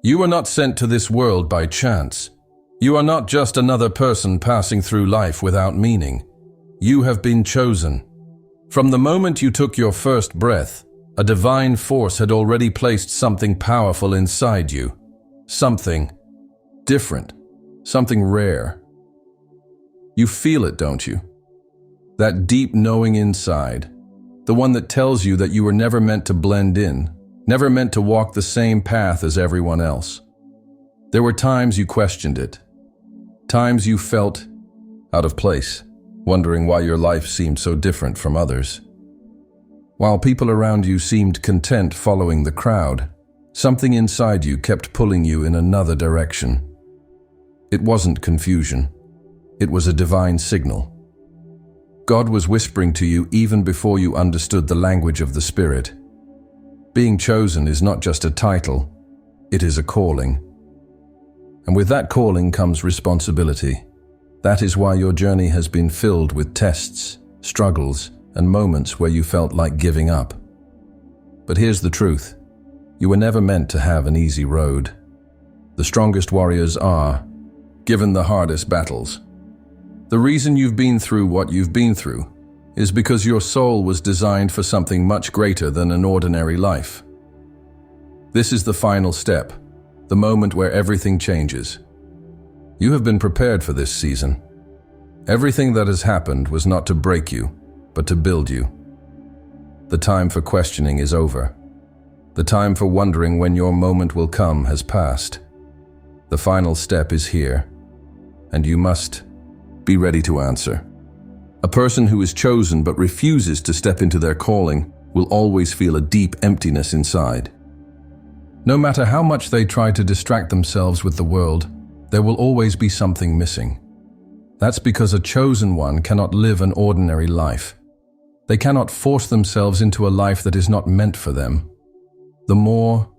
You were not sent to this world by chance. You are not just another person passing through life without meaning. You have been chosen. From the moment you took your first breath, a divine force had already placed something powerful inside you. Something different. Something rare. You feel it, don't you? That deep knowing inside. The one that tells you that you were never meant to blend in, never meant to walk the same path as everyone else. There were times you questioned it. Times you felt out of place, wondering why your life seemed so different from others. While people around you seemed content following the crowd, something inside you kept pulling you in another direction. It wasn't confusion. It was a divine signal. God was whispering to you even before you understood the language of the Spirit. Being chosen is not just a title, it is a calling. And with that calling comes responsibility. That is why your journey has been filled with tests, struggles, and moments where you felt like giving up. But here's the truth. You were never meant to have an easy road. The strongest warriors are given the hardest battles. The reason you've been through what you've been through is because your soul was designed for something much greater than an ordinary life. This is the final step, the moment where everything changes. You have been prepared for this season. Everything that has happened was not to break you, but to build you. The time for questioning is over. The time for wondering when your moment will come has passed. The final step is here, and you must be ready to answer. A person who is chosen but refuses to step into their calling will always feel a deep emptiness inside. No matter how much they try to distract themselves with the world, there will always be something missing. That's because a chosen one cannot live an ordinary life. They cannot force themselves into a life that is not meant for them. The more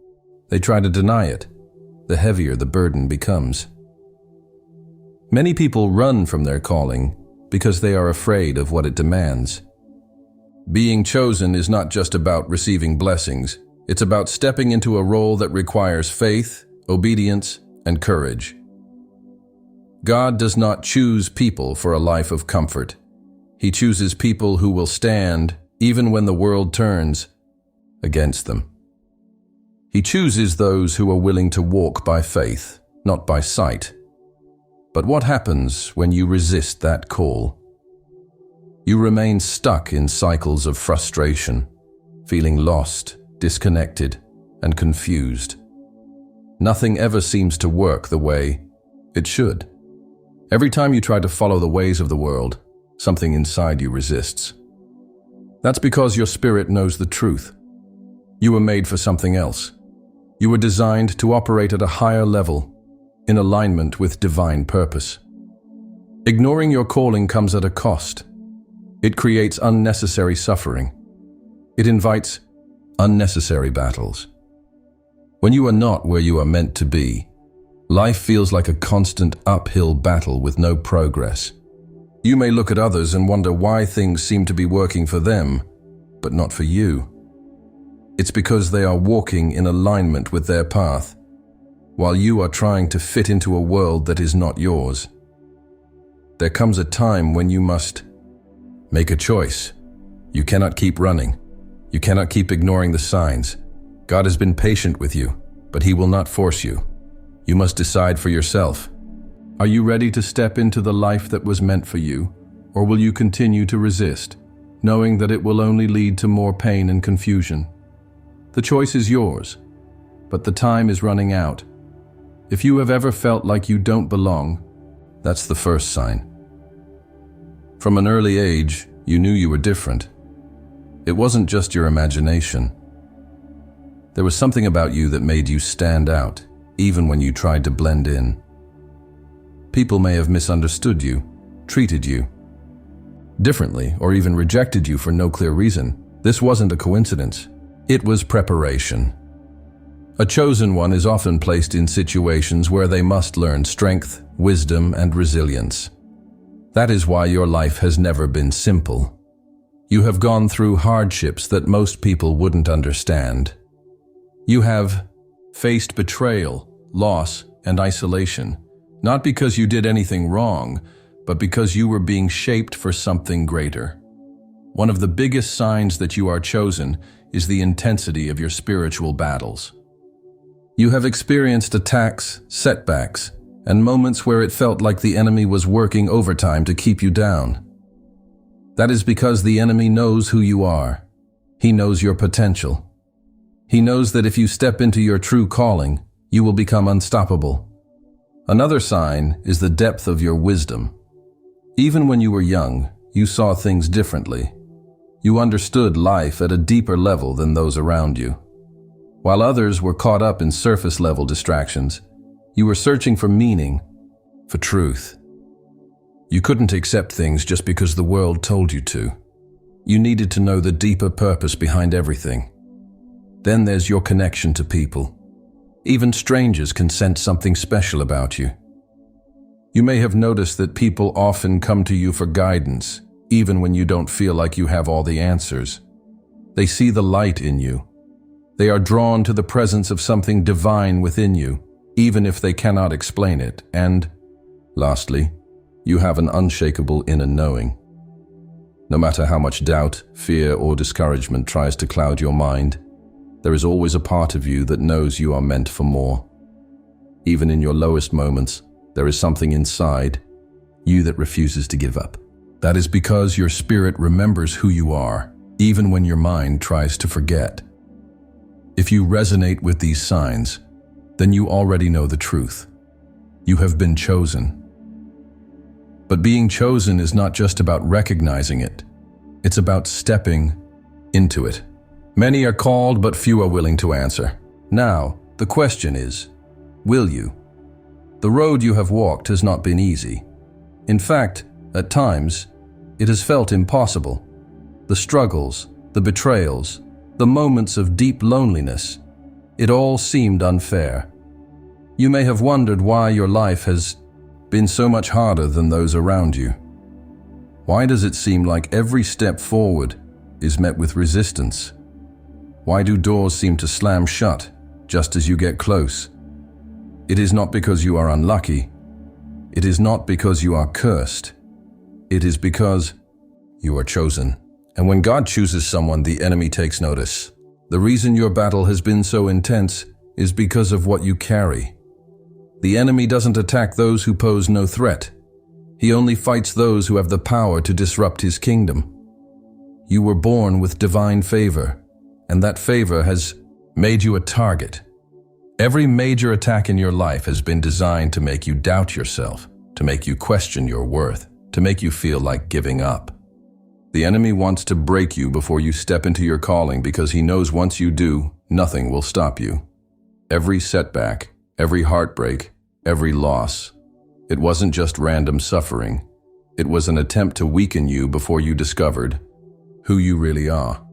they try to deny it, the heavier the burden becomes. Many people run from their calling because they are afraid of what it demands. Being chosen is not just about receiving blessings, it's about stepping into a role that requires faith, obedience, and courage. God does not choose people for a life of comfort. He chooses people who will stand even when the world turns against them. He chooses those who are willing to walk by faith, not by sight. But what happens when you resist that call? You remain stuck in cycles of frustration, feeling lost, disconnected, and confused. Nothing ever seems to work the way it should. Every time you try to follow the ways of the world, something inside you resists. That's because your spirit knows the truth. You were made for something else. You were designed to operate at a higher level, in alignment with divine purpose. Ignoring your calling comes at a cost. It creates unnecessary suffering. It invites unnecessary battles. When you are not where you are meant to be, life feels like a constant uphill battle with no progress. You may look at others and wonder why things seem to be working for them, but not for you. It's because they are walking in alignment with their path, while you are trying to fit into a world that is not yours. There comes a time when you must make a choice. You cannot keep running. You cannot keep ignoring the signs. God has been patient with you, but He will not force you. You must decide for yourself. Are you ready to step into the life that was meant for you, or will you continue to resist, knowing that it will only lead to more pain and confusion? The choice is yours, but the time is running out. If you have ever felt like you don't belong, that's the first sign. From an early age, you knew you were different. It wasn't just your imagination. There was something about you that made you stand out, even when you tried to blend in. People may have misunderstood you, treated you differently, or even rejected you for no clear reason. This wasn't a coincidence. It was preparation. A chosen one is often placed in situations where they must learn strength, wisdom, and resilience. That is why your life has never been simple. You have gone through hardships that most people wouldn't understand. You have faced betrayal, loss, and isolation, not because you did anything wrong, but because you were being shaped for something greater. One of the biggest signs that you are chosen is the intensity of your spiritual battles. You have experienced attacks, setbacks, and moments where it felt like the enemy was working overtime to keep you down. That is because the enemy knows who you are. He knows your potential. He knows that if you step into your true calling, you will become unstoppable. Another sign is the depth of your wisdom. Even when you were young, you saw things differently. You understood life at a deeper level than those around you. While others were caught up in surface-level distractions, you were searching for meaning, for truth. You couldn't accept things just because the world told you to. You needed to know the deeper purpose behind everything. Then there's your connection to people. Even strangers can sense something special about you. You may have noticed that people often come to you for guidance, even when you don't feel like you have all the answers. They see the light in you. They are drawn to the presence of something divine within you, even if they cannot explain it. And, lastly, you have an unshakable inner knowing. No matter how much doubt, fear, or discouragement tries to cloud your mind, there is always a part of you that knows you are meant for more. Even in your lowest moments, there is something inside you that refuses to give up. That is because your spirit remembers who you are, even when your mind tries to forget. If you resonate with these signs, then you already know the truth. You have been chosen. But being chosen is not just about recognizing it. It's about stepping into it. Many are called, but few are willing to answer. Now, the question is, will you? The road you have walked has not been easy. In fact, at times, it has felt impossible. The struggles, the betrayals, the moments of deep loneliness, it all seemed unfair. You may have wondered why your life has been so much harder than those around you. Why does it seem like every step forward is met with resistance? Why do doors seem to slam shut just as you get close? It is not because you are unlucky. It is not because you are cursed. It is because you are chosen. And when God chooses someone, the enemy takes notice. The reason your battle has been so intense is because of what you carry. The enemy doesn't attack those who pose no threat. He only fights those who have the power to disrupt his kingdom. You were born with divine favor, and that favor has made you a target. Every major attack in your life has been designed to make you doubt yourself, to make you question your worth, to make you feel like giving up. The enemy wants to break you before you step into your calling because he knows once you do, nothing will stop you. Every setback, every heartbreak, every loss, it wasn't just random suffering. It was an attempt to weaken you before you discovered who you really are.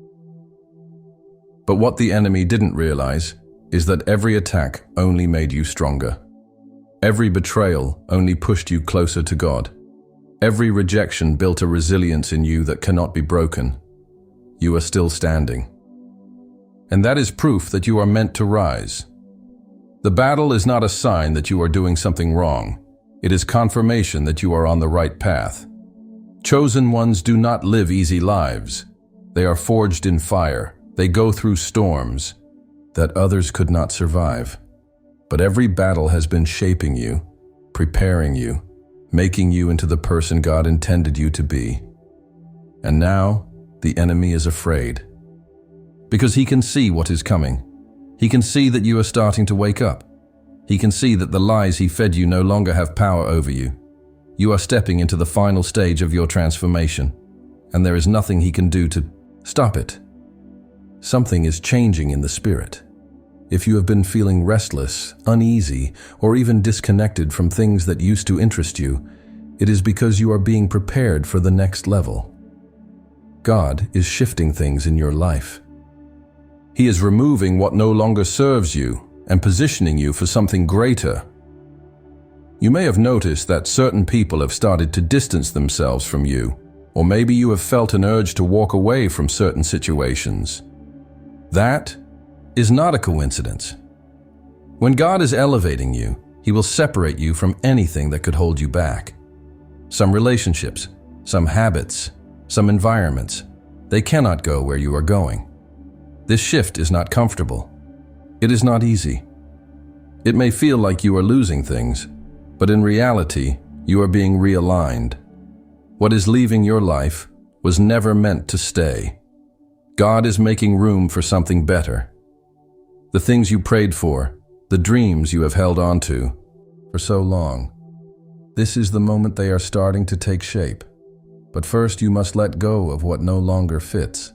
But what the enemy didn't realize is that every attack only made you stronger. Every betrayal only pushed you closer to God. Every rejection built a resilience in you that cannot be broken. You are still standing. And that is proof that you are meant to rise. The battle is not a sign that you are doing something wrong. It is confirmation that you are on the right path. Chosen ones do not live easy lives. They are forged in fire. They go through storms that others could not survive. But every battle has been shaping you, preparing you, making you into the person God intended you to be. And now, the enemy is afraid. Because he can see what is coming. He can see that you are starting to wake up. He can see that the lies he fed you no longer have power over you. You are stepping into the final stage of your transformation, and there is nothing he can do to stop it. Something is changing in the spirit. If you have been feeling restless, uneasy, or even disconnected from things that used to interest you, it is because you are being prepared for the next level. God is shifting things in your life. He is removing what no longer serves you and positioning you for something greater. You may have noticed that certain people have started to distance themselves from you, or maybe you have felt an urge to walk away from certain situations. That is not a coincidence. When God is elevating you, He will separate you from anything that could hold you back. Some relationships, some habits, some environments, they cannot go where you are going. This shift is not comfortable. It is not easy. It may feel like you are losing things, but in reality, you are being realigned. What is leaving your life was never meant to stay. God is making room for something better. The things you prayed for, the dreams you have held on to for so long, this is the moment they are starting to take shape. But first you must let go of what no longer fits.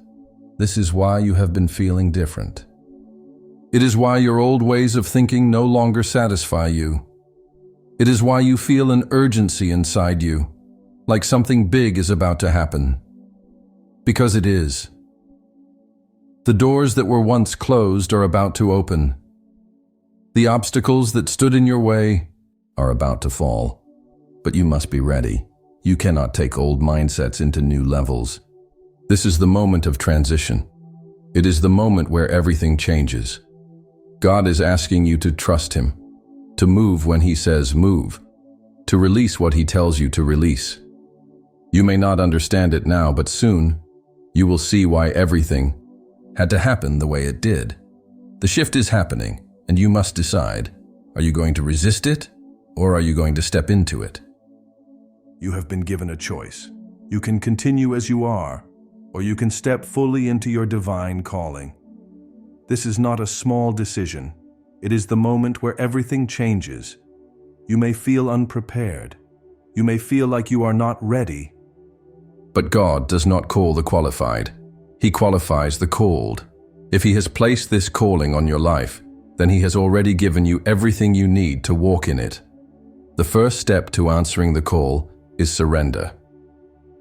This is why you have been feeling different. It is why your old ways of thinking no longer satisfy you. It is why you feel an urgency inside you, like something big is about to happen. Because it is. The doors that were once closed are about to open. The obstacles that stood in your way are about to fall. But you must be ready. You cannot take old mindsets into new levels. This is the moment of transition. It is the moment where everything changes. God is asking you to trust Him, to move when He says move, to release what He tells you to release. You may not understand it now, but soon you will see why everything had to happen the way it did. The shift is happening, and you must decide, are you going to resist it, or are you going to step into it? You have been given a choice. You can continue as you are, or you can step fully into your divine calling. This is not a small decision. It is the moment where everything changes. You may feel unprepared. You may feel like you are not ready. But God does not call the qualified. He qualifies the called. If He has placed this calling on your life, then He has already given you everything you need to walk in it. The first step to answering the call is surrender.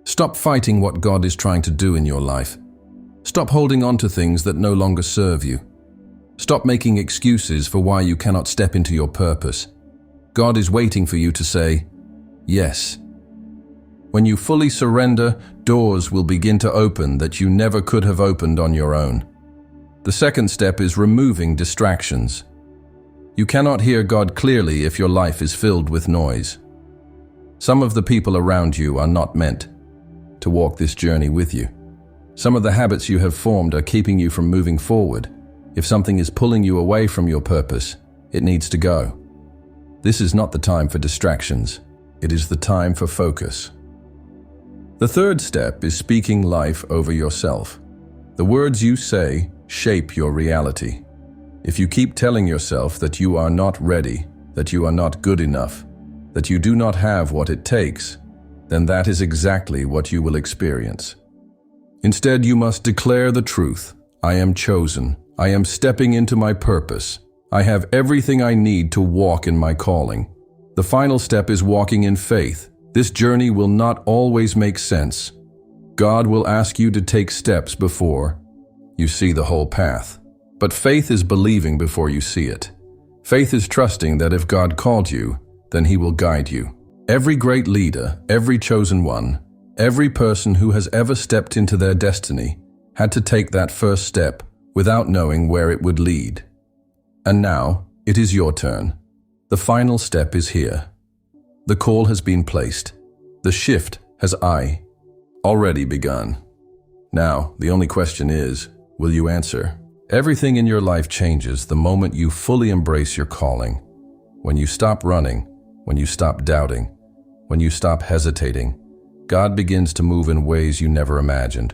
Stop fighting what God is trying to do in your life. Stop holding on to things that no longer serve you. Stop making excuses for why you cannot step into your purpose. God is waiting for you to say, yes. When you fully surrender, doors will begin to open that you never could have opened on your own. The second step is removing distractions. You cannot hear God clearly if your life is filled with noise. Some of the people around you are not meant to walk this journey with you. Some of the habits you have formed are keeping you from moving forward. If something is pulling you away from your purpose, it needs to go. This is not the time for distractions. It is the time for focus. The third step is speaking life over yourself. The words you say shape your reality. If you keep telling yourself that you are not ready, that you are not good enough, that you do not have what it takes, then that is exactly what you will experience. Instead, you must declare the truth. I am chosen. I am stepping into my purpose. I have everything I need to walk in my calling. The final step is walking in faith. This journey will not always make sense. God will ask you to take steps before you see the whole path. But faith is believing before you see it. Faith is trusting that if God called you, then He will guide you. Every great leader, every chosen one, every person who has ever stepped into their destiny had to take that first step without knowing where it would lead. And now, it is your turn. The final step is here. The call has been placed. The shift has already begun. Now, the only question is, will you answer? Everything in your life changes the moment you fully embrace your calling. When you stop running, when you stop doubting, when you stop hesitating, God begins to move in ways you never imagined.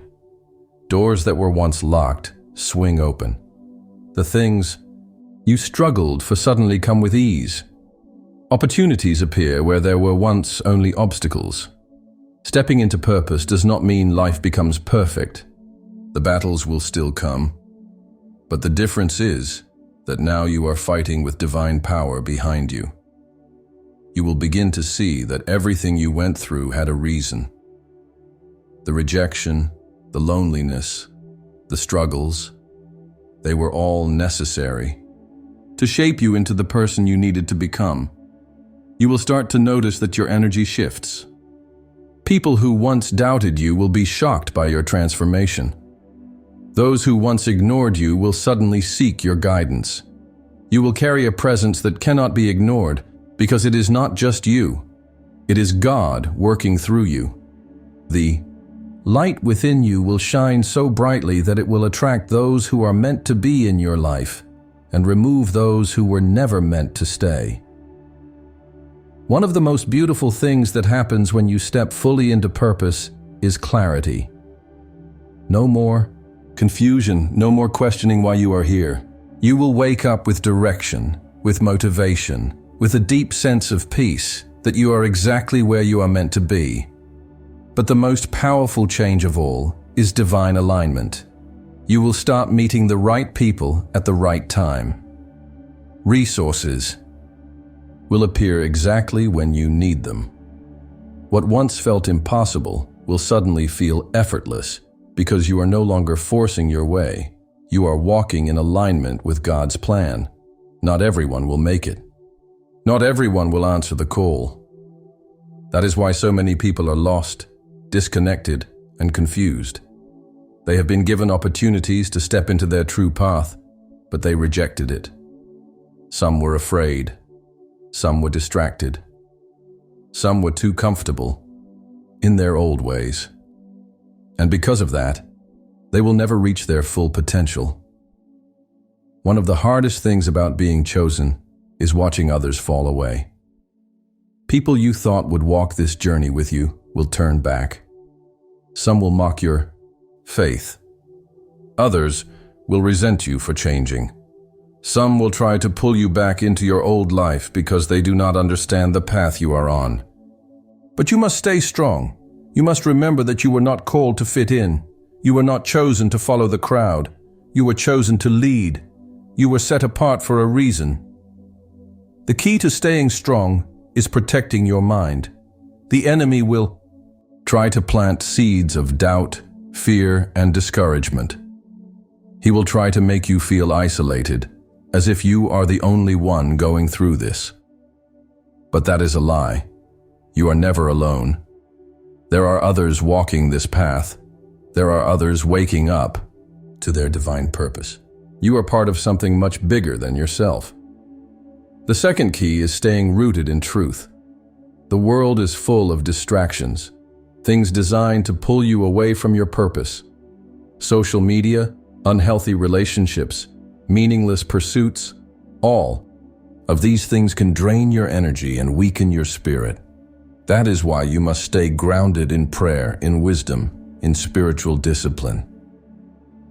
Doors that were once locked swing open. The things you struggled for suddenly come with ease. Opportunities appear where there were once only obstacles. Stepping into purpose does not mean life becomes perfect. The battles will still come. But the difference is that now you are fighting with divine power behind you. You will begin to see that everything you went through had a reason. The rejection, the loneliness, the struggles, they were all necessary to shape you into the person you needed to become. You will start to notice that your energy shifts. People who once doubted you will be shocked by your transformation. Those who once ignored you will suddenly seek your guidance. You will carry a presence that cannot be ignored because it is not just you. It is God working through you. The light within you will shine so brightly that it will attract those who are meant to be in your life and remove those who were never meant to stay. One of the most beautiful things that happens when you step fully into purpose is clarity. No more confusion, no more questioning why you are here. You will wake up with direction, with motivation, with a deep sense of peace that you are exactly where you are meant to be. But the most powerful change of all is divine alignment. You will start meeting the right people at the right time. Resources will appear exactly when you need them. What once felt impossible will suddenly feel effortless because you are no longer forcing your way. You are walking in alignment with God's plan. Not everyone will make it. Not everyone will answer the call. That is why so many people are lost, disconnected, and confused. They have been given opportunities to step into their true path, but they rejected it. Some were afraid. Some were distracted. Some were too comfortable in their old ways. And because of that, they will never reach their full potential. One of the hardest things about being chosen is watching others fall away. People you thought would walk this journey with you will turn back. Some will mock your faith. Others will resent you for changing. Some will try to pull you back into your old life because they do not understand the path you are on. But you must stay strong. You must remember that you were not called to fit in. You were not chosen to follow the crowd. You were chosen to lead. You were set apart for a reason. The key to staying strong is protecting your mind. The enemy will try to plant seeds of doubt, fear, and discouragement. He will try to make you feel isolated, as if you are the only one going through this. But that is a lie. You are never alone. There are others walking this path. There are others waking up to their divine purpose. You are part of something much bigger than yourself. The second key is staying rooted in truth. The world is full of distractions, things designed to pull you away from your purpose. Social media, unhealthy relationships, meaningless pursuits, all of these things can drain your energy and weaken your spirit. That is why you must stay grounded in prayer, in wisdom, in spiritual discipline.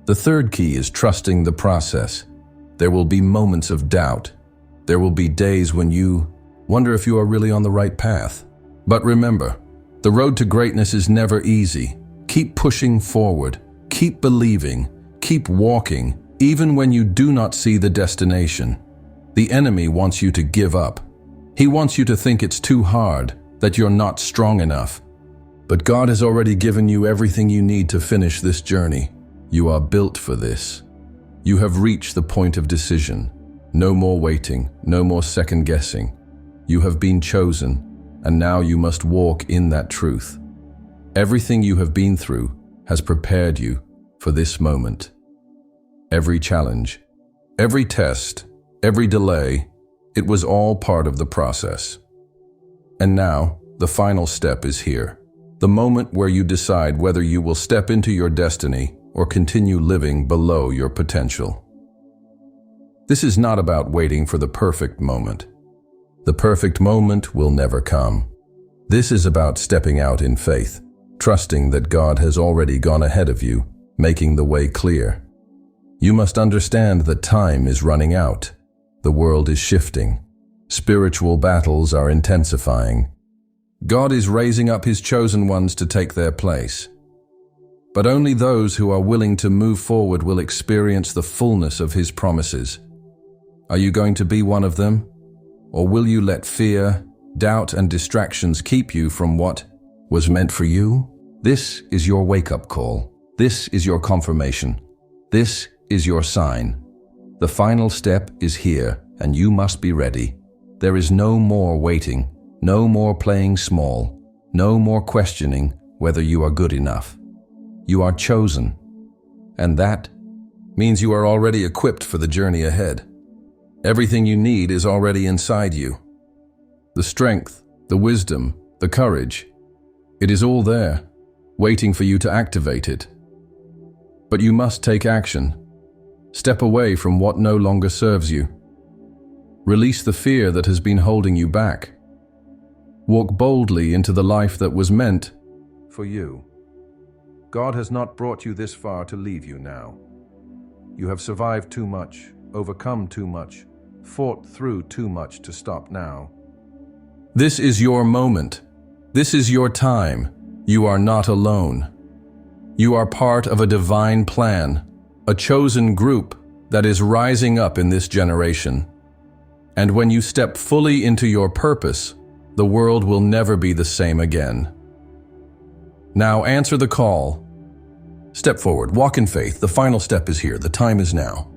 The third key is trusting the process. There will be moments of doubt. There will be days when you wonder if you are really on the right path. But remember, the road to greatness is never easy. Keep pushing forward. Keep believing. Keep walking, even when you do not see the destination. The enemy wants you to give up. He wants you to think it's too hard, that you're not strong enough. But God has already given you everything you need to finish this journey. You are built for this. You have reached the point of decision. No more waiting, no more second guessing. You have been chosen, and now you must walk in that truth. Everything you have been through has prepared you for this moment. Every challenge, every test, every delay, it was all part of the process. And now, the final step is here. The moment where you decide whether you will step into your destiny or continue living below your potential. This is not about waiting for the perfect moment. The perfect moment will never come. This is about stepping out in faith, trusting that God has already gone ahead of you, making the way clear. You must understand that time is running out. The world is shifting. Spiritual battles are intensifying. God is raising up His chosen ones to take their place. But only those who are willing to move forward will experience the fullness of His promises. Are you going to be one of them? Or will you let fear, doubt, and distractions keep you from what was meant for you? This is your wake-up call. This is your confirmation. This is your sign. The final step is here, and you must be ready. There is no more waiting, no more playing small, no more questioning whether you are good enough. You are chosen, and that means you are already equipped for the journey ahead. Everything you need is already inside you. The strength, the wisdom, the courage. It is all there, waiting for you to activate it. But you must take action. Step away from what no longer serves you. Release the fear that has been holding you back. Walk boldly into the life that was meant for you. God has not brought you this far to leave you now. You have survived too much, overcome too much, fought through too much to stop now. This is your moment. This is your time. You are not alone. You are part of a divine plan, a chosen group that is rising up in this generation. And when you step fully into your purpose, the world will never be the same again. Now answer the call. Step forward, walk in faith. The final step is here. The time is now.